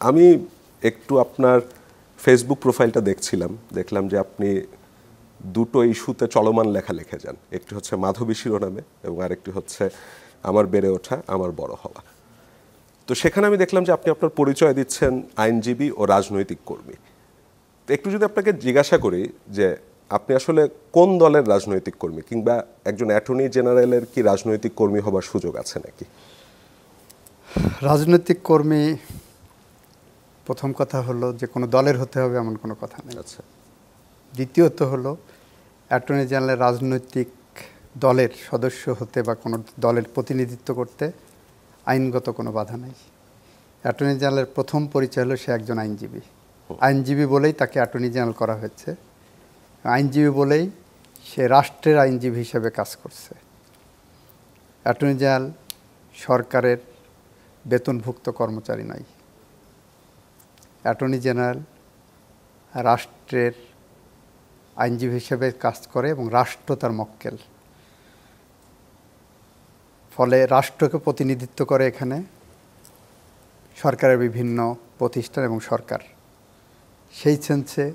আমি একটু আপনার ফেসবুক প্রোফাইলটা দেখলাম যে আপনি দুটো ইস্যুতে চলমান লেখা লিখে যান। একটি হচ্ছে মাধবী শিরোনামে এবং আরেকটি হচ্ছে আমার বেড়ে ওঠা আমার বড় হওয়া। তো সেখানে আমি দেখলাম যে আপনি আপনার পরিচয় দিচ্ছেন আইনজীবী ও রাজনৈতিক কর্মী। তো একটু যদি আপনাকে জিজ্ঞাসা করি যে আপনি আসলে কোন দলের রাজনৈতিক কর্মী, কিংবা একজন অ্যাটর্নি জেনারেলের কি রাজনৈতিক কর্মী হবার সুযোগ আছে নাকি? রাজনৈতিক কর্মী, প্রথম কথা হলো যে কোনো দলের হতে হবে এমন কোনো কথা নেই। আচ্ছা। দ্বিতীয়ত হলো অ্যাটর্নি জেনারেলের রাজনৈতিক দলের সদস্য হতে বা কোনো দলের প্রতিনিধিত্ব করতে আইনগত কোনো বাধা নেই। অ্যাটর্নি জেনারেলের প্রথম পরিচয় হলো সে একজন আইনজীবী। আইনজীবী বলেই তাকে অ্যাটর্নি জেনারেল করা হয়েছে। আইনজীবী বলেই সে রাষ্ট্রের আইনজীবী হিসেবে কাজ করছে। অ্যাটর্নি জেনারেল সরকারের বেতনভুক্ত কর্মচারী নয়। অ্যাটর্নি জেনারেল রাষ্ট্রের আইনজীবী হিসেবে কাজ করে এবং রাষ্ট্র তার মক্কেল। ফলে রাষ্ট্রকে প্রতিনিধিত্ব করে এখানে সরকারের বিভিন্ন প্রতিষ্ঠান এবং সরকার। সেই সেন্সে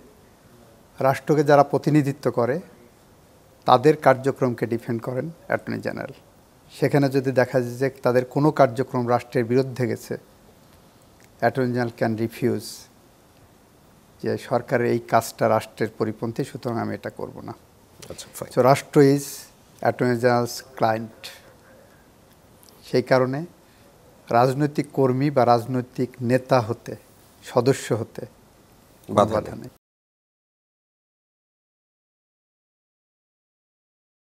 রাষ্ট্রকে যারা প্রতিনিধিত্ব করে তাদের কার্যক্রমকে ডিফেন্ড করেন অ্যাটর্নি জেনারেল। সেখানে যদি দেখা যায় যে তাদের কোনো কার্যক্রম রাষ্ট্রের বিরুদ্ধে গেছে, অ্যাটর্নি জেনারেল ক্যান রিফিউজ যে সরকারের এই কাজটা রাষ্ট্রের পরিপন্থী, সুতরাং আমি এটা করব না। সো রাষ্ট্র ইজ অ্যাটর্নি জেনারেলস ক্লায়েন্ট। সেই কারণে রাজনৈতিক কর্মী বা রাজনৈতিক নেতা হতে, সদস্য হতে বাধা নেই।